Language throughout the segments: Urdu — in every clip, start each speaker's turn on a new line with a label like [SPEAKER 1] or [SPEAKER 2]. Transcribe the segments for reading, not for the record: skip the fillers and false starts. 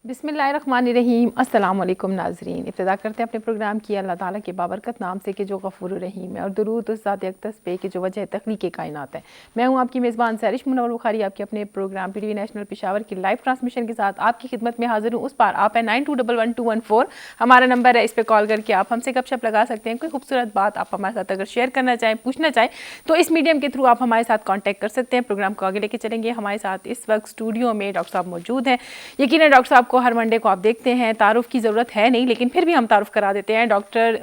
[SPEAKER 1] بسم اللہ الرحمن الرحیم۔ السلام علیکم ناظرین، ابتدا کرتے ہیں اپنے پروگرام کی اللہ تعالیٰ کے بابرکت نام سے کہ جو غفور الرحیم ہے، اور درود اس ذات اقدس پہ کہ جو وجہ تخلیق کائنات ہے۔ میں ہوں آپ کی میزبان سہرش منور بخاری، آپ کے اپنے programme P T V national Peshawar کی لائیو ٹرانسمیشن کے ساتھ آپ کی خدمت میں حاضر ہوں۔ اس پار آپ ہے 92111214 ہمارا نمبر ہے، اس پہ کال کر کے آپ ہم سے گپ شپ لگا سکتے ہیں۔ کوئی خوبصورت بات آپ ہمارے ساتھ اگر شیئر کرنا چاہیں، پوچھنا چاہیں تو اس میڈیم کے تھرو آپ ہمارے ساتھ کانٹیکٹ کر سکتے ہیں۔ پروگرام کو آگے لے کے چلیں گے۔ ہمارے ساتھ اس وقت اسٹوڈیو میں ڈاکٹر صاحب موجود ہیں۔ یقیناً ڈاکٹر صاحب کو ہر منڈے کو آپ دیکھتے ہیں، تعارف کی ضرورت ہے نہیں، لیکن پھر بھی ہم تعارف کرا دیتے ہیں۔ ڈاکٹر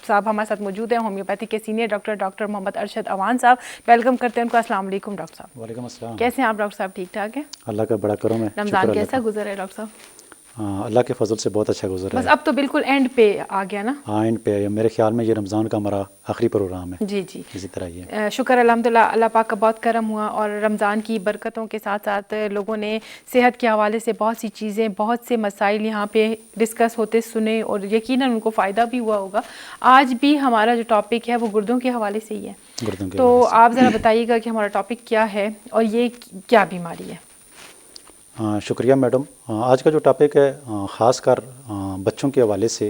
[SPEAKER 1] صاحب ہمارے ساتھ موجود ہیں، ہومیوپیتھی کے سینئر ڈاکٹر محمد ارشد اوان صاحب۔ ویلکم کرتے ہیں ان کو۔ السلام علیکم ڈاکٹر صاحب۔
[SPEAKER 2] وعلیکم السلام۔
[SPEAKER 1] کیسے ہیں آپ ڈاکٹر صاحب؟ ٹھیک ٹھاک ہیں؟
[SPEAKER 2] اللہ کا بڑا کرم ہے۔
[SPEAKER 1] رمضان کیسا گزرا ہے ڈاکٹر صاحب؟
[SPEAKER 2] اللہ کے فضل سے بہت اچھا گزرا ہے۔
[SPEAKER 1] بس اب تو بالکل اینڈ پہ آ گیا نا؟
[SPEAKER 2] ہاں، اینڈ پہ آیا۔ میرے خیال میں یہ رمضان کا ہمارا آخری پروگرام ہے۔
[SPEAKER 1] جی جی،
[SPEAKER 2] اسی طرح یہ
[SPEAKER 1] شکر الحمدللہ، اللہ پاک کا بہت کرم ہوا، اور رمضان کی برکتوں کے ساتھ ساتھ لوگوں نے صحت کے حوالے سے بہت سی چیزیں، بہت سے مسائل یہاں پہ ڈسکس ہوتے سنے، اور یقیناً ان کو فائدہ بھی ہوا ہوگا۔ آج بھی ہمارا جو ٹاپک ہے وہ گردوں کے حوالے سے ہی ہے،
[SPEAKER 2] گردوں کے
[SPEAKER 1] تو
[SPEAKER 2] حوالے سے۔
[SPEAKER 1] آپ ذرا بتائیے گا کہ ہمارا ٹاپک کیا ہے اور یہ کیا بیماری ہے؟
[SPEAKER 2] شکریہ میڈم۔ آج کا جو ٹاپک ہے خاص کر بچوں کے حوالے سے،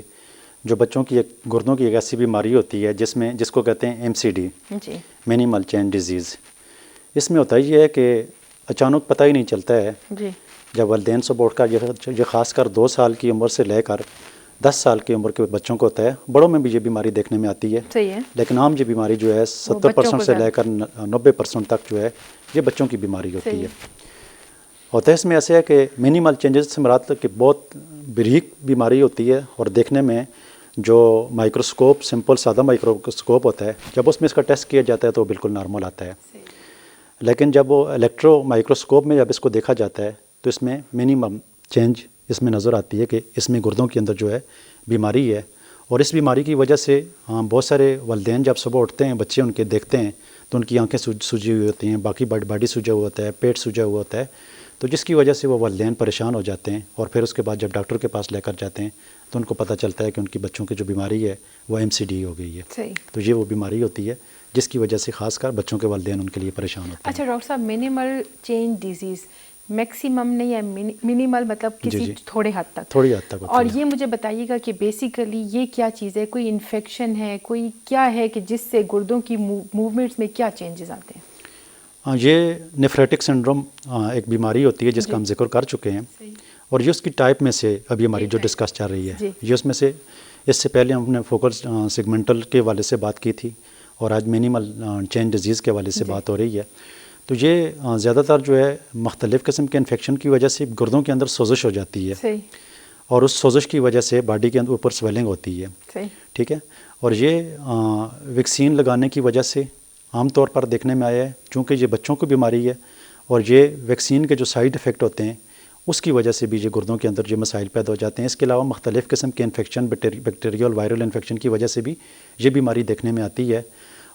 [SPEAKER 2] جو بچوں کی ایک گردوں کی ایک ایسی بیماری ہوتی ہے جس کو کہتے ہیں MCD،
[SPEAKER 1] جی،
[SPEAKER 2] مینیمل چین ڈیزیز۔ اس میں ہوتا یہ ہے کہ اچانک پتہ ہی نہیں چلتا ہے،
[SPEAKER 1] جی
[SPEAKER 2] جب والدین سے اٹھ کر یہ خاص کر 2 سال کی عمر سے لے کر 10 سال کی عمر کے بچوں کو ہوتا ہے۔ بڑوں میں بھی یہ بیماری دیکھنے میں آتی ہے،
[SPEAKER 1] صحیح ہے،
[SPEAKER 2] لیکن عام یہ بیماری جو ہے 70% سے لے کر 90% تک جو ہے یہ بچوں کی بیماری ہوتی ہے۔ ہوتا ہے اس میں ایسے ہے کہ مینیمل چینجز سے مراد کہ بہت بریک بیماری ہوتی ہے، اور دیکھنے میں جو مائکروسکوپ، سمپل سادہ مائکروسکوپ ہوتا ہے، جب اس میں اس کا ٹیسٹ کیا جاتا ہے تو وہ بالکل نارمل آتا ہے، لیکن جب وہ الیکٹرو مائکروسکوپ میں جب اس کو دیکھا جاتا ہے تو اس میں منیمم چینج اس میں نظر آتی ہے کہ اس میں گردوں کے اندر جو ہے بیماری ہے۔ اور اس بیماری کی وجہ سے بہت سارے والدین جب صبح اٹھتے ہیں، بچے ان کے دیکھتے ہیں تو ان کی آنکھیں سوجی ہوئی ہوتی ہیں، باقی باڈی سوجا ہوا ہوتا ہے، پیٹ سوجا ہوا ہوتا ہے، تو جس کی وجہ سے وہ والدین پریشان ہو جاتے ہیں، اور پھر اس کے بعد جب ڈاکٹر کے پاس لے کر جاتے ہیں تو ان کو پتہ چلتا ہے کہ ان کی بچوں کی جو بیماری ہے وہ MCD ہو گئی ہے۔ تو یہ وہ بیماری ہوتی ہے جس کی وجہ سے خاص کر بچوں کے والدین ان کے لیے پریشان ہوتے ہیں۔
[SPEAKER 1] اچھا ڈاکٹر صاحب، مینیمل چین ڈیزیز میکسیمم نہیں ہے، منیمل مطلب کسی تھوڑے حد تک
[SPEAKER 2] ہوتی
[SPEAKER 1] اور
[SPEAKER 2] ہے۔
[SPEAKER 1] یہ مجھے بتائیے گا کہ بیسیکلی یہ کیا چیز ہے؟ کوئی انفیکشن ہے، کوئی کیا ہے کہ جس سے گردوں کی موومنٹس میں کیا چینجز آتے ہیں؟
[SPEAKER 2] یہ نیفریٹک سنڈروم ایک بیماری ہوتی ہے جس کا ہم ذکر کر چکے ہیں، اور یہ اس کی ٹائپ میں سے ابھی ہماری جو ڈسکس چل رہی ہے، یہ اس میں سے اس سے پہلے ہم نے فوکل سیگمنٹل کے حوالے سے بات کی تھی، اور آج مینیمل چین ڈیزیز کے حوالے سے بات ہو رہی ہے۔ تو یہ زیادہ تر جو ہے مختلف قسم کے انفیکشن کی وجہ سے گردوں کے اندر سوزش ہو جاتی ہے، اور اس سوزش کی وجہ سے باڈی کے اوپر سویلنگ ہوتی ہے، ٹھیک ہے۔ اور یہ ویکسین لگانے کی وجہ سے عام طور پر دیکھنے میں آیا ہے، چونکہ یہ بچوں کو بیماری ہے اور یہ ویکسین کے جو سائیڈ افیکٹ ہوتے ہیں اس کی وجہ سے بھی یہ گردوں کے اندر یہ مسائل پیدا ہو جاتے ہیں۔ اس کے علاوہ مختلف قسم کے انفیکشن، بیکٹیریل وائرل انفیکشن کی وجہ سے بھی یہ بیماری دیکھنے میں آتی ہے،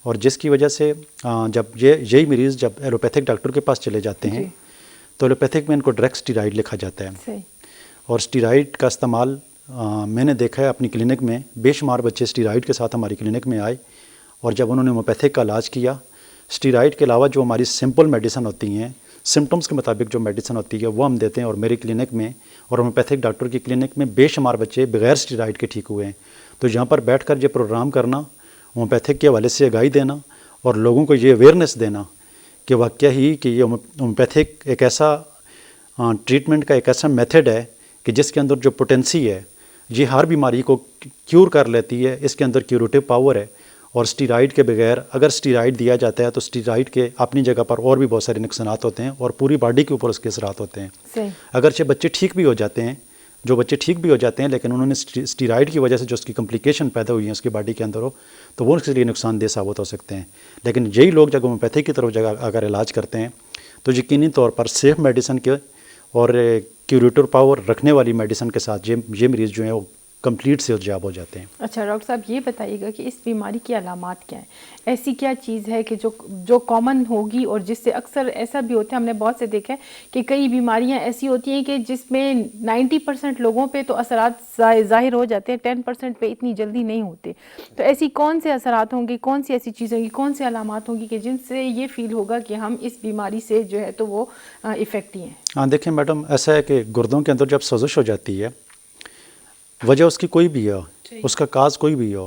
[SPEAKER 2] اور جس کی وجہ سے جب یہی مریض جب ایلوپیتھک ڈاکٹر کے پاس چلے جاتے ہیں تو ایلوپیتھک میں ان کو ڈرگ اسٹیرائڈ لکھا جاتا ہے، اور اسٹیرائڈ کا استعمال میں نے دیکھا ہے اپنی کلینک میں، بے شمار بچے اسٹیرائڈ کے ساتھ ہماری کلینک میں آئے، اور جب انہوں نے ہومیوپیتھک کا علاج کیا، اسٹیرائڈ کے علاوہ جو ہماری سمپل میڈیسن ہوتی ہیں، سمٹمز کے مطابق جو میڈیسن ہوتی ہے وہ ہم دیتے ہیں، اور میری کلینک میں اور ہومیوپیتھک ڈاکٹر کی کلینک میں بے شمار بچے بغیر اسٹیرائڈ کے ٹھیک ہوئے ہیں۔ تو یہاں پر بیٹھ کر یہ پروگرام کرنا، ہومیوپیتھک کے حوالے سے آگاہی دینا اور لوگوں کو یہ اویئرنیس دینا کہ واقعہ ہی کہ یہ ہومیوپیتھک ایک ایسا ٹریٹمنٹ کا ایک ایسا میتھڈ ہے کہ جس کے اندر جو پوٹینسی ہے یہ ہر بیماری کو کیور کر لیتی ہے، اس کے اندر کیوریٹو پاور ہے، اور اسٹیرائڈ کے بغیر اگر اسٹیرائڈ دیا جاتا ہے تو اسٹیرائڈ کے اپنی جگہ پر اور بھی بہت سارے نقصانات ہوتے ہیں، اور پوری باڈی کے اوپر اس کے اثرات ہوتے ہیں۔ اگرچہ بچے ٹھیک بھی ہو جاتے ہیں، جو بچے ٹھیک بھی ہو جاتے ہیں، لیکن انہوں نے اسٹیرائڈ کی وجہ سے جو اس کی کمپلیکیشن پیدا ہوئی ہیں اس کی باڈی کے اندر ہو تو وہ اس کے لیے نقصان دہ ثابت ہو سکتے ہیں۔ لیکن یہی لوگ جب ہومیوپیتھی کی طرف اگر علاج کرتے ہیں تو یقینی طور پر سیف میڈیسن کے اور کیوریٹو پاور رکھنے والی میڈیسن کے ساتھ یہ مریض جو ہیں وہ کمپلیٹ سے حجاب ہو جاتے ہیں۔
[SPEAKER 1] اچھا ڈاکٹر صاحب یہ بتائیے گا کہ اس بیماری کی علامات کیا ہیں؟ ایسی کیا چیز ہے کہ جو کامن ہوگی اور جس سے اکثر ایسا بھی ہوتا ہے، ہم نے بہت سے دیکھا ہے کہ کئی بیماریاں ایسی ہوتی ہیں کہ جس میں 90% لوگوں پہ تو اثرات ظاہر ہو جاتے ہیں، 10% پہ اتنی جلدی نہیں ہوتے، تو ایسی کون سے اثرات ہوں گے، کون سی ایسی چیزیں ہوں گی، کون سی علامات ہوں گی کہ جن سے یہ فیل ہوگا کہ ہم اس بیماری سے جو ہے تو وہ افیکٹی ہیں؟
[SPEAKER 2] ہاں دیکھیں میڈم، ایسا ہے کہ گردوں کے اندر جب سوزش ہو جاتی ہے، وجہ اس کی کوئی بھی ہو، اس کا کاز کوئی بھی ہو،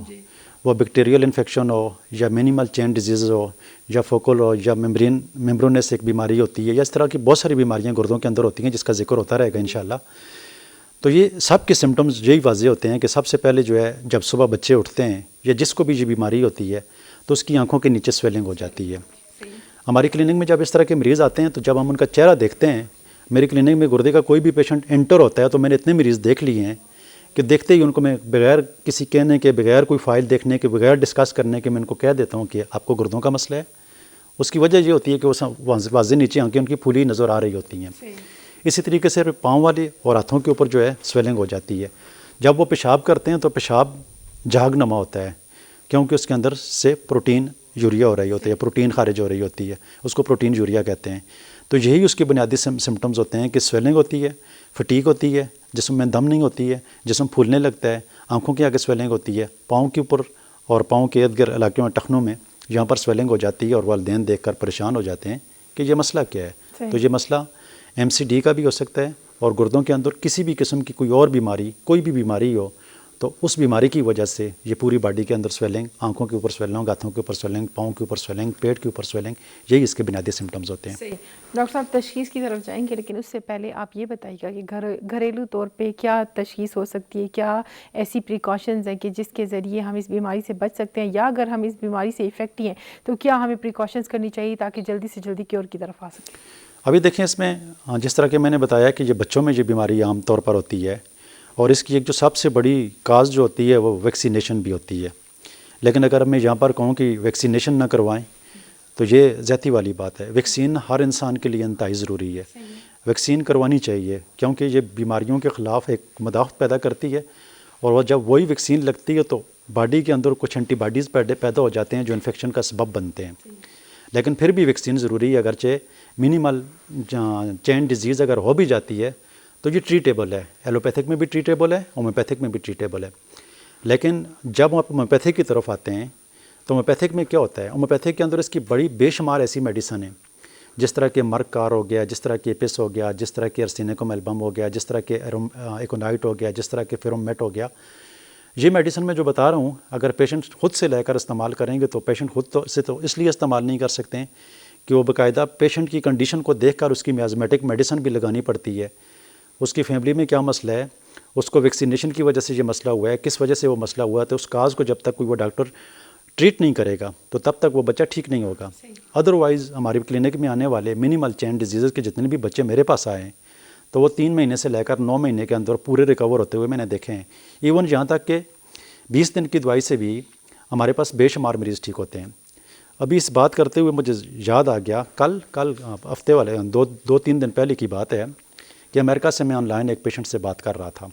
[SPEAKER 2] وہ بیکٹیریل انفیکشن ہو یا مینیمل چین ڈیزیز ہو یا فوکل ہو یا ممبرونس ایک بیماری ہوتی ہے، یا اس طرح کی بہت ساری بیماریاں گردوں کے اندر ہوتی ہیں جس کا ذکر ہوتا رہے گا انشاءاللہ۔ تو یہ سب کے سمٹمز یہی واضح ہوتے ہیں کہ سب سے پہلے جو ہے جب صبح بچے اٹھتے ہیں یا جس کو بھی یہ بیماری ہوتی ہے تو اس کی آنکھوں کے نیچے سویلنگ ہو جاتی ہے۔ ہماری کلینک میں جب اس طرح کے مریض آتے ہیں تو جب ہم ان کا چہرہ دیکھتے ہیں، میری کلینک میں گردے کا کوئی بھی پیشنٹ انٹر ہوتا ہے تو میں نے اتنے مریض دیکھ لیے ہیں کہ دیکھتے ہی ان کو میں بغیر کسی کہنے کے، بغیر کوئی فائل دیکھنے کے، بغیر ڈسکس کرنے کے میں ان کو کہہ دیتا ہوں کہ آپ کو گردوں کا مسئلہ ہے۔ اس کی وجہ یہ ہوتی ہے کہ وہ واضح نیچے آنکھیں ان کی پھولی نظر آ رہی ہوتی ہیں۔ اسی طریقے سے پاؤں والے اور ہاتھوں کے اوپر جو ہے سویلنگ ہو جاتی ہے۔ جب وہ پیشاب کرتے ہیں تو پیشاب جھاگ نما ہوتا ہے، کیونکہ اس کے اندر سے پروٹین یوریا ہو رہی ہوتی ہے، پروٹین خارج ہو رہی ہوتی ہے، اس کو پروٹین یوریا کہتے ہیں۔ تو یہی اس کے بنیادی سمٹمز ہوتے ہیں کہ سویلنگ ہوتی ہے، فٹیگ ہوتی ہے، جسم میں دم نہیں ہوتی ہے، جسم پھولنے لگتا ہے، آنکھوں کے آگے سویلنگ ہوتی ہے، پاؤں کے اوپر اور پاؤں کے ارد گرد علاقوں میں ٹخنوں میں یہاں پر سویلنگ ہو جاتی ہے، اور والدین دیکھ کر پریشان ہو جاتے ہیں کہ یہ مسئلہ کیا ہے۔ تو یہ مسئلہ MCD کا بھی ہو سکتا ہے، اور گردوں کے اندر کسی بھی قسم کی کوئی اور بیماری، کوئی بھی بیماری ہو تو اس بیماری کی وجہ سے یہ پوری باڈی کے اندر سویلنگ، آنکھوں کے اوپر سویلنگ، ہاتھوں کے اوپر سویلنگ، پاؤں کے اوپر سویلنگ، پیٹ کے اوپر سویلنگ، یہی اس کے بنیادی سمٹمز ہوتے ہیں۔
[SPEAKER 1] ڈاکٹر صاحب تشخیص کی طرف جائیں گے، لیکن اس سے پہلے آپ یہ بتائیے گا کہ گھریلو طور پہ کیا تشخیص ہو سکتی ہے، کیا ایسی پریکاشنز ہیں کہ جس کے ذریعے ہم اس بیماری سے بچ سکتے ہیں، یا اگر ہم اس بیماری سے افیکٹی ہیں تو کیا ہمیں پریکاشنز کرنی چاہیے تاکہ جلدی سے جلدی کیور کی طرف آ سکے؟
[SPEAKER 2] ابھی دیکھیں اس میں جس طرح کہ میں نے بتایا کہ یہ بچوں میں یہ بیماری عام طور پر ہوتی ہے، اور اس کی ایک جو سب سے بڑی کاز جو ہوتی ہے وہ ویکسینیشن بھی ہوتی ہے۔ لیکن اگر میں یہاں پر کہوں کہ ویکسینیشن نہ کروائیں تو یہ زیادتی والی بات ہے۔ ویکسین ہر انسان کے لیے انتہائی ضروری ہے، ویکسین کروانی چاہیے، کیونکہ یہ بیماریوں کے خلاف ایک مدافعت پیدا کرتی ہے، اور وہ جب وہی ویکسین لگتی ہے تو باڈی کے اندر کچھ اینٹی باڈیز پیدا ہو جاتے ہیں جو انفیکشن کا سبب بنتے ہیں۔ لیکن پھر بھی ویکسین ضروری ہے، اگرچہ منیمل چین ڈیزیز اگر ہو بھی جاتی ہے تو یہ ٹریٹیبل ہے، ایلوپیتھک میں بھی ٹریٹیبل ہے، ہومیوپیتھک میں بھی ٹریٹیبل ہے۔ لیکن جب آپ ہومیوپیتھک کی طرف آتے ہیں تو ہومیوپیتھک میں کیا ہوتا ہے؟ ہومیوپیتھک کے اندر اس کی بڑی بے شمار ایسی میڈیسن ہیں، جس طرح کے مرک کار ہو گیا، جس طرح کے ایپس ہو گیا، جس طرح کے ارسینیکوم البم ہو گیا، جس طرح کے ایکونائٹ ہو گیا، جس طرح کے فیرومیٹ ہو گیا۔ یہ میڈیسن میں جو بتا رہا ہوں اگر پیشنٹ خود سے لے کر استعمال کریں گے تو پیشنٹ خود تو اس لیے استعمال نہیں کر سکتے ہیں کہ وہ باقاعدہ پیشنٹ کی کنڈیشن کو دیکھ کر اس کی میازمیٹک میڈیسن بھی لگانی پڑتی ہے، اس کی فیملی میں کیا مسئلہ ہے، اس کو ویکسینیشن کی وجہ سے یہ مسئلہ ہوا ہے، کس وجہ سے وہ مسئلہ ہوا ہے، تو اس کاز کو جب تک کوئی وہ ڈاکٹر ٹریٹ نہیں کرے گا تو تب تک وہ بچہ ٹھیک نہیں ہوگا۔ ادروائز ہماری کلینک میں آنے والے منیمل چین ڈیزیزز کے جتنے بھی بچے میرے پاس آئے ہیں تو وہ 3 مہینے سے لے کر 9 مہینے کے اندر پورے ریکور ہوتے ہوئے میں نے دیکھے ہیں۔ ایون یہاں تک کہ 20 دن کی دوائی سے بھی ہمارے پاس بے شمار مریض ٹھیک ہوتے ہیں۔ ابھی اس بات کرتے ہوئے مجھے یاد آ گیا، کل ہفتے والے 2-3 دن پہلے کی بات ہے کہ امریکہ سے میں آن لائن ایک پیشنٹ سے بات کر رہا تھا،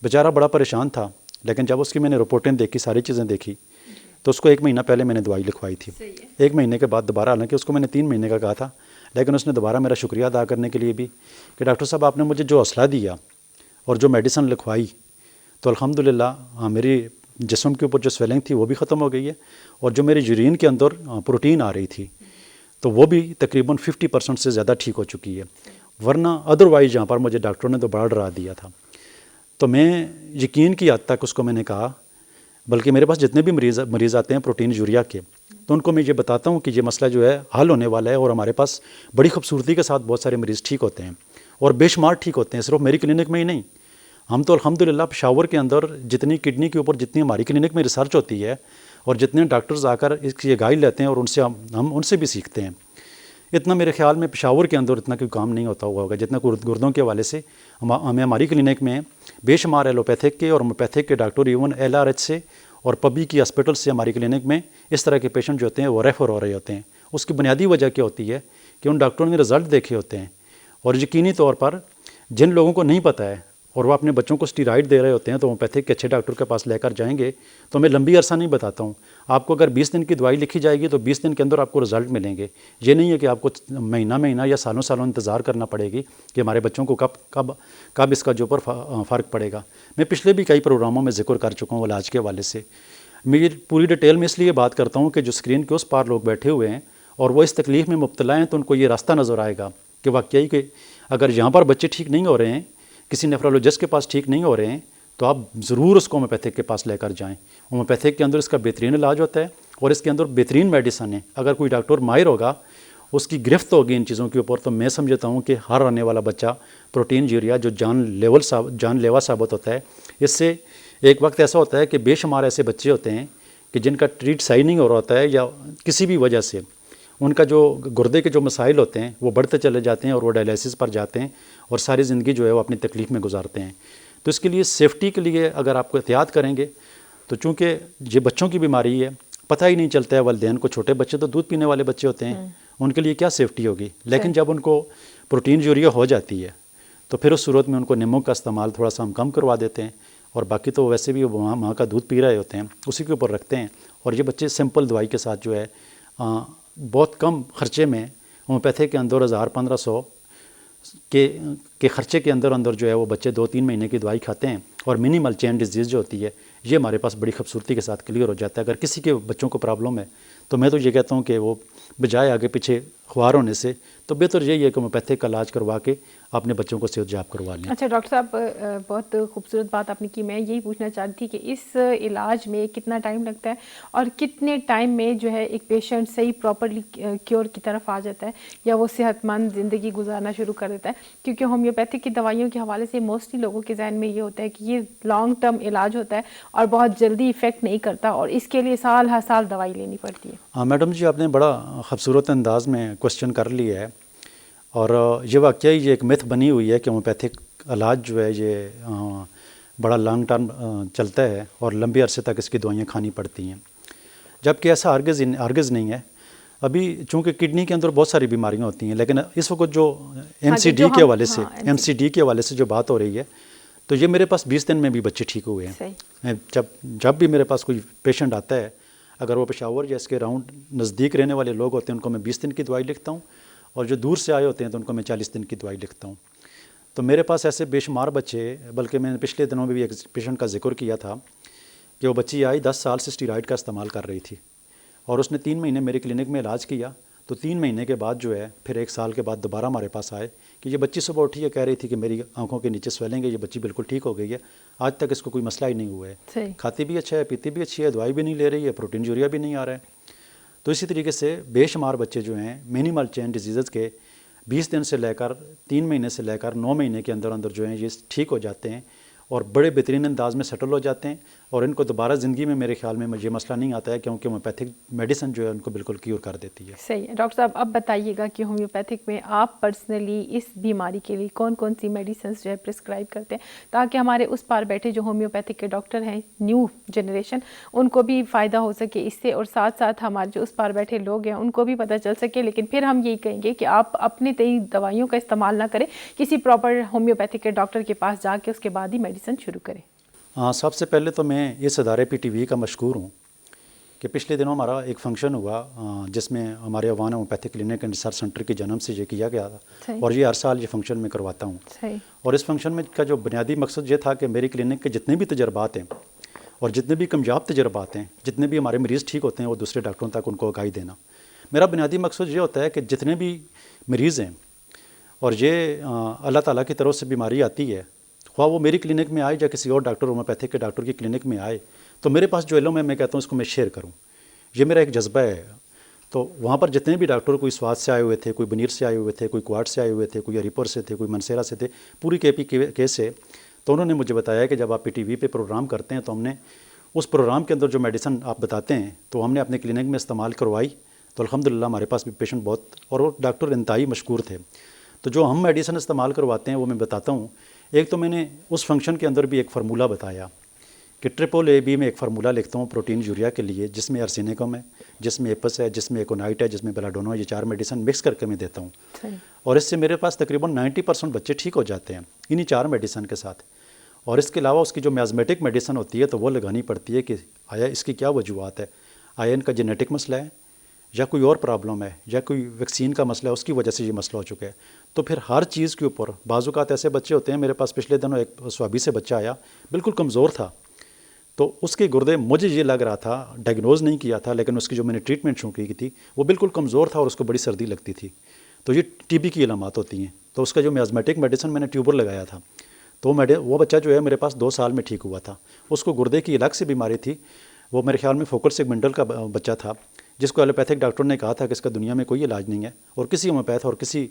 [SPEAKER 2] بیچارہ بڑا پریشان تھا، لیکن جب اس کی میں نے رپورٹیں دیکھی، ساری چیزیں دیکھی، تو اس کو 1 مہینہ پہلے میں نے دوائی لکھوائی تھی۔ 1 مہینے کے بعد دوبارہ، حالانکہ اس کو میں نے 3 مہینے کا کہا تھا، لیکن اس نے دوبارہ میرا شکریہ ادا کرنے کے لیے بھی کہ ڈاکٹر صاحب آپ نے مجھے جو حوصلہ دیا اور جو میڈیسن لکھوائی تو الحمدللہ میری جسم کے اوپر جو سویلنگ تھی وہ بھی ختم ہو گئی ہے، اور جو میری یورین کے اندر پروٹین آ رہی تھی تو وہ بھی تقریباً 50% سے زیادہ ٹھیک ہو چکی ہے، ورنہ ادروائز جہاں پر مجھے ڈاکٹروں نے تو بڑا ڈرا دیا تھا۔ تو میں یقین کی حد تک اس کو میں نے کہا، بلکہ میرے پاس جتنے بھی مریض آتے ہیں پروٹین یوریا کے، تو ان کو میں یہ بتاتا ہوں کہ یہ مسئلہ جو ہے حل ہونے والا ہے، اور ہمارے پاس بڑی خوبصورتی کے ساتھ بہت سارے مریض ٹھیک ہوتے ہیں، اور بے شمار ٹھیک ہوتے ہیں، صرف میری کلینک میں ہی نہیں۔ ہم تو الحمدللہ پشاور کے اندر جتنی کڈنی کے اوپر جتنی ہماری کلینک میں ریسرچ ہوتی ہے، اور جتنے ڈاکٹرز آ کر اس کی گائیڈ لیتے ہیں، اور ان سے ہم ان سے بھی سیکھتے ہیں، اتنا میرے خیال میں پشاور کے اندر اتنا کوئی کام نہیں ہوتا ہوا ہوگا جتنا گردوں کے حوالے سے ہمیں ہماری کلینک میں بے شمار ایلوپیتھک کے اور ہومیوپیتھک کے ڈاکٹر، ایون LRH سے اور پبی کی ہاسپٹل سے ہماری کلینک میں اس طرح کے پیشنٹ جو ہوتے ہیں وہ ریفر ہو رہے ہوتے ہیں۔ اس کی بنیادی وجہ کیا ہوتی ہے کہ ان ڈاکٹروں نے رزلٹ دیکھے ہوتے ہیں، اور یقینی طور پر جن لوگوں کو نہیں پتہ ہے اور وہ اپنے بچوں کو اسٹیرائڈ دے رہے ہوتے ہیں تو ہومیوپیتھک کے اچھے ڈاکٹر کے پاس لے کر جائیں گے تو میں لمبی عرصہ نہیں بتاتا ہوں. آپ کو اگر 20 دن کی دوائی لکھی جائے گی تو 20 دن کے اندر آپ کو رزلٹ ملیں گے. یہ نہیں ہے کہ آپ کو مہینہ یا سالوں انتظار کرنا پڑے گی کہ ہمارے بچوں کو کب اس کا جو پر فرق پڑے گا. میں پچھلے بھی کئی پروگراموں میں ذکر کر چکا ہوں علاج کے حوالے سے. میں یہ پوری ڈیٹیل میں اس لیے بات کرتا ہوں کہ جو اسکرین کے اس پار لوگ بیٹھے ہوئے ہیں اور وہ اس تکلیف میں مبتلا ہیں تو ان کو یہ راستہ نظر آئے گا کہ واقعی کہ اگر یہاں پر بچے ٹھیک نہیں ہو رہے ہیں, کسی نیفرولوجسٹ کے پاس ٹھیک نہیں ہو رہے ہیں, تو آپ ضرور اس کو ہومیوپیتھک کے پاس لے کر جائیں. ہومیوپیتھک کے اندر اس کا بہترین علاج ہوتا ہے اور اس کے اندر بہترین میڈیسن ہے. اگر کوئی ڈاکٹر ماہر ہوگا, اس کی گرفت ہوگی ان چیزوں کے اوپر, تو میں سمجھتا ہوں کہ ہر آنے والا بچہ پروٹین یوریا جو جان لیوا ثابت ہوتا ہے. اس سے ایک وقت ایسا ہوتا ہے کہ بے شمار ایسے بچے ہوتے ہیں کہ جن کا ٹریٹ صحیح نہیں ہو رہا ہوتا ہے یا کسی بھی وجہ سے ان کا جو گردے کے جو مسائل ہوتے ہیں وہ بڑھتے چلے جاتے ہیں اور وہ ڈائلیسس پر جاتے ہیں اور ساری زندگی جو ہے وہ اپنی تکلیف میں گزارتے ہیں. تو اس کے لیے سیفٹی کے لیے اگر آپ کو احتیاط کریں گے تو چونکہ یہ بچوں کی بیماری ہے, پتہ ہی نہیں چلتا ہے والدین کو. چھوٹے بچے تو دودھ پینے والے بچے ہوتے ہیں, ان کے لیے کیا سیفٹی ہوگی. لیکن جب ان کو پروٹین یوریا ہو جاتی ہے تو پھر اس صورت میں ان کو نیمبو کا استعمال تھوڑا سا ہم کم کروا دیتے ہیں اور باقی تو ویسے بھی وہ ماں کا دودھ پی رہے ہوتے ہیں, اسی کے اوپر رکھتے ہیں. اور یہ بچے سمپل دوائی کے ساتھ جو ہے بہت کم خرچے میں ہومیوپیتھی کے اندر 1000-1500 کے خرچے کے اندر جو ہے وہ بچے 2-3 مہینے کی دوائی کھاتے ہیں اور منیمل چین ڈیزیز جو ہوتی ہے یہ ہمارے پاس بڑی خوبصورتی کے ساتھ کلیئر ہو جاتا ہے. اگر کسی کے بچوں کو پرابلم ہے تو میں تو یہ کہتا ہوں کہ وہ بجائے آگے پیچھے خوار ہونے سے تو بہتر یہی ہے کہ ہومیوپیتھک کا علاج کروا کے اپنے بچوں کو صحت یاب کروا لیں.
[SPEAKER 1] اچھا ڈاکٹر صاحب, بہت خوبصورت بات آپ نے کی. میں یہی پوچھنا چاہتی تھی کہ اس علاج میں کتنا ٹائم لگتا ہے اور کتنے ٹائم میں جو ہے ایک پیشنٹ صحیح پراپرلی کیور کی طرف آ جاتا ہے یا وہ صحت مند زندگی گزارنا شروع کر دیتا ہے. کیونکہ ہومیوپیتھک کی دوائیوں کے حوالے سے موسٹلی لوگوں کے ذہن میں یہ ہوتا ہے کہ یہ لانگ ٹرم علاج ہوتا ہے اور بہت جلدی ایفیکٹ نہیں کرتا اور اس کے لیے سال ہر سال دوائی لینی پڑتی ہے.
[SPEAKER 2] ہاں میڈم جی, آپ نے بڑا خوبصورت انداز میں کوشچن کر لیا ہے اور یہ واقعی یہ ایک میتھ بنی ہوئی ہے کہ ہومیوپیتھک علاج جو ہے یہ بڑا لانگ ٹرم چلتا ہے اور لمبے عرصے تک اس کی دوائیاں کھانی پڑتی ہیں, جبکہ ایسا ہرگز نہیں ہے. ابھی چونکہ کڈنی کے اندر بہت ساری بیماریاں ہوتی ہیں, لیکن اس وقت جو ایم سی ڈی کے حوالے سے جو بات ہو رہی ہے تو یہ میرے پاس 20 دن میں بھی بچے ٹھیک ہوئے ہیں. جب بھی میرے پاس کوئی پیشنٹ آتا ہے, اگر وہ پشاور یا اس کے راؤنڈ نزدیک رہنے والے لوگ ہوتے ہیں ان کو میں 20 دن کی دوائی لکھتا ہوں اور جو دور سے آئے ہوتے ہیں تو ان کو میں 40 دن کی دوائی لکھتا ہوں. تو میرے پاس ایسے بے شمار بچے, بلکہ میں نے پچھلے دنوں میں بھی ایک پیشنٹ کا ذکر کیا تھا کہ وہ بچی آئی 10 سال سے اسٹیرائڈ کا استعمال کر رہی تھی اور اس نے 3 مہینے میرے کلینک میں علاج کیا. تو 3 مہینے کے بعد جو ہے پھر 1 سال کے بعد دوبارہ ہمارے پاس آئے کہ یہ بچی صبح اٹھی ہے, کہہ رہی تھی کہ میری آنکھوں کے نیچے سویلنگ ہے, یہ بچی بالکل ٹھیک ہو گئی ہے, آج تک اس کو کوئی مسئلہ ہی نہیں ہوا ہے, کھاتی بھی اچھا ہے, پیتی بھی اچھی ہے, دوائی بھی نہیں لے رہی ہے, پروٹین یوریا بھی نہیں آ رہا ہے. تو اسی طریقے سے بے شمار بچے جو ہیں منیمل چین ڈیزیزز کے 20 دن سے لے کر 3 مہینے سے لے کر 9 مہینے کے اندر جو ہیں یہ ٹھیک ہو جاتے ہیں اور بڑے بہترین انداز میں سیٹل ہو جاتے ہیں اور ان کو دوبارہ زندگی میں میرے خیال میں یہ مسئلہ نہیں آتا ہے کیونکہ ہومیوپیتھک میڈیسن جو ہے ان کو بالکل کیور کر دیتی ہے.
[SPEAKER 1] صحیح ہے. ڈاکٹر صاحب اب بتائیے گا کہ ہومیوپیتھک میں آپ پرسنلی اس بیماری کے لیے کون کون سی میڈیسنس جو ہے پرسکرائب کرتے ہیں تاکہ ہمارے اس پار بیٹھے جو ہومیوپیتھک کے ڈاکٹر ہیں نیو جنریشن ان کو بھی فائدہ ہو سکے اس سے اور ساتھ ساتھ ہمارے جو اس پار بیٹھے لوگ ہیں ان کو بھی پتہ چل سکے. لیکن پھر ہم یہی کہیں گے کہ آپ اپنے تئیں دوائیوں کا استعمال نہ کریں, کسی پراپر ہومیوپیتھک کے ڈاکٹر کے پاس جا کے اس کے بعد ہی میڈیسن شروع کریں.
[SPEAKER 2] سب سے پہلے تو میں اس ادارے پی ٹی وی کا مشکور ہوں کہ پچھلے دنوں ہمارا ایک فنکشن ہوا جس میں ہمارے Awan homeopathic clinic and research centre کی جنم سے یہ کیا گیا تھا اور یہ ہر سال یہ فنکشن میں کرواتا ہوں. اور اس فنکشن میں کا جو بنیادی مقصد یہ تھا کہ میری کلینک کے جتنے بھی تجربات ہیں اور جتنے بھی کامیاب تجربات ہیں, جتنے بھی ہمارے مریض ٹھیک ہوتے ہیں وہ دوسرے ڈاکٹروں تک ان کو آگاہی دینا. میرا بنیادی مقصد یہ ہوتا ہے کہ جتنے بھی مریض ہیں اور یہ اللہ تعالیٰ کی طرف سے بیماری آتی ہے, خواہ وہ میری کلینک میں آئے یا کسی اور ڈاکٹر ہومیوپیتھک کے ڈاکٹر کی کلینک میں آئے, تو میرے پاس جو علم ہے میں کہتا ہوں اس کو میں شیئر کروں. یہ میرا ایک جذبہ ہے. تو وہاں پر جتنے بھی ڈاکٹر کوئی سوات سے آئے ہوئے تھے, کوئی بنیر سے آئے ہوئے تھے, کوئی کوارٹ سے آئے ہوئے تھے, کوئی ہری پور سے تھے, کوئی منسیرا سے تھے, پوری کے پی کے سے, تو انہوں نے مجھے بتایا کہ جب آپ پی ٹی وی پہ پروگرام کرتے ہیں تو ہم نے اس پروگرام کے اندر جو میڈیسن آپ بتاتے ہیں تو ہم نے اپنے کلینک میں استعمال کروائی. تو الحمدللہ ہمارے پاس بھی پیشنٹ بہت, اور وہ ڈاکٹر انتہائی مشکور تھے. تو جو ہم میڈیسن استعمال کرواتے ہیں وہ میں بتاتا ہوں. ایک تو میں نے اس فنکشن کے اندر بھی ایک فارمولہ بتایا کہ AAA میں ایک فارمولہ لکھتا ہوں پروٹین یوریا کے لیے, جس میں ارسینیکم ہے, جس میں ایپس ہے, جس میں ایکونائٹ ہے, جس میں بیلاڈونا ہے. یہ 4 میڈیسن مکس کر کے میں دیتا ہوں اور اس سے میرے پاس تقریباً 90% بچے ٹھیک ہو جاتے ہیں انہی 4 میڈیسن کے ساتھ. اور اس کے علاوہ اس کی جو میازمیٹک میڈیسن ہوتی ہے تو وہ لگانی پڑتی ہے کہ آیا اس کی کیا وجوہات ہے، آیا ان کا جینیٹک مسئلہ ہے یا کوئی اور پرابلم ہے یا کوئی ویکسین کا مسئلہ ہے، اس کی وجہ سے یہ مسئلہ ہو چکا ہے. تو پھر ہر چیز کے اوپر بعض اوقات ایسے بچے ہوتے ہیں، میرے پاس پچھلے دنوں ایک سوابی سے بچہ آیا، بالکل کمزور تھا، تو اس کے گردے مجھے یہ لگ رہا تھا، ڈائگنوز نہیں کیا تھا، لیکن اس کی جو میں نے ٹریٹمنٹ شروع کی تھی وہ بالکل کمزور تھا اور اس کو بڑی سردی لگتی تھی. تو یہ ٹی بی کی علامات ہوتی ہیں. تو اس کا جو میازمیٹک میڈیسن میں نے ٹیوبر لگایا تھا، تو وہ بچہ جو ہے میرے پاس 2 سال میں ٹھیک ہوا تھا. اس کو گردے کی الگ سے بیماری تھی، وہ میرے خیال میں فوکل سیگمنٹل کا بچہ تھا، جس کو ایلوپیتھک ڈاکٹر نے کہا تھا کہ اس کا دنیا میں کوئی علاج نہیں ہے اور کسی ہومیوپیتھ اور کسی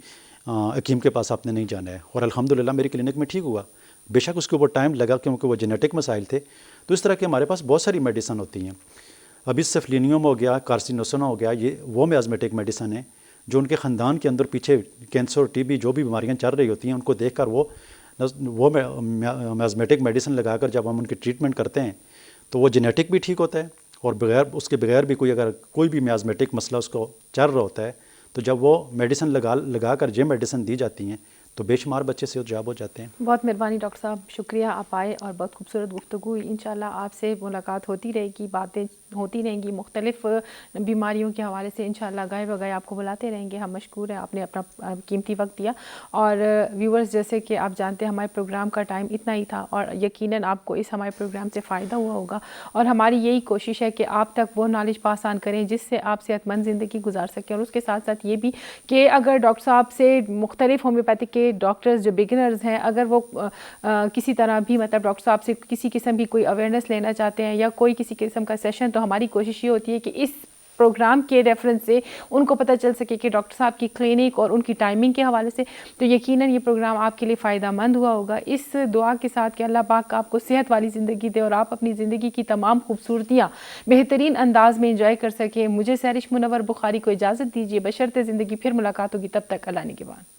[SPEAKER 2] حکیم کے پاس آپ نے نہیں جانا ہے. اور الحمدللہ میری کلینک میں ٹھیک ہوا. بے شک اس کے اوپر ٹائم لگا کیونکہ وہ جینیٹک مسائل تھے. تو اس طرح کے ہمارے پاس بہت ساری میڈیسن ہوتی ہیں. ابھی سفلینیوم ہو گیا، کارسینوسنا ہو گیا، یہ وہ میازمیٹک میڈیسن ہیں جو ان کے خاندان کے اندر پیچھے کینسر، ٹی بی جو بھی بیماریاں چل رہی ہوتی ہیں ان کو دیکھ کر وہ میازمیٹک میڈیسن لگا کر جب ہم ان کی ٹریٹمنٹ کرتے ہیں تو وہ جینیٹک بھی ٹھیک ہوتا ہے اور اس کے بغیر بھی کوئی بھی میازمیٹک مسئلہ اس کو چل رہا ہوتا ہے تو جب وہ میڈیسن لگا کر یہ میڈیسن دی جاتی ہیں تو بے شمار بچے صحت یاب ہو جاتے ہیں.
[SPEAKER 1] بہت مہربانی ڈاکٹر صاحب، شکریہ آپ آئے اور بہت خوبصورت گفتگو ہوئی. انشاءاللہ آپ سے ملاقات ہوتی رہے گی، باتیں ہوتی رہیں گی مختلف بیماریوں کے حوالے سے. انشاءاللہ گائے بگائے آپ کو بلاتے رہیں گے. ہم مشکور ہیں، آپ نے اپنا قیمتی وقت دیا. اور ویورز، جیسے کہ آپ جانتے ہیں ہمارے پروگرام کا ٹائم اتنا ہی تھا اور یقیناً آپ کو اس ہمارے پروگرام سے فائدہ ہوا ہوگا اور ہماری یہی کوشش ہے کہ آپ تک وہ نالج پاس آن کریں جس سے آپ صحت مند زندگی گزار سکیں. اور اس کے ساتھ ساتھ یہ بھی کہ اگر ڈاکٹر صاحب سے مختلف ہومیوپیتھک کے ڈاکٹرز جو بگنرز ہیں، اگر وہ کسی طرح بھی مطلب ڈاکٹر صاحب سے کسی قسم کی کوئی اویئرنیس لینا چاہتے ہیں یا کوئی کسی قسم کا سیشن، تو ہماری کوشش یہ ہوتی ہے کہ اس پروگرام کے ریفرنس سے ان کو پتہ چل سکے کہ ڈاکٹر صاحب کی کلینک اور ان کی ٹائمنگ کے حوالے سے. تو یقیناً یہ پروگرام آپ کے لیے فائدہ مند ہوا ہوگا. اس دعا کے ساتھ کہ اللہ پاک آپ کو صحت والی زندگی دے اور آپ اپنی زندگی کی تمام خوبصورتیاں بہترین انداز میں انجوائے کر سکیں. مجھے سحرش منور بخاری کو اجازت دیجیے، بشرط زندگی پھر ملاقات ہوگی. تب تک اللہ نگہبان.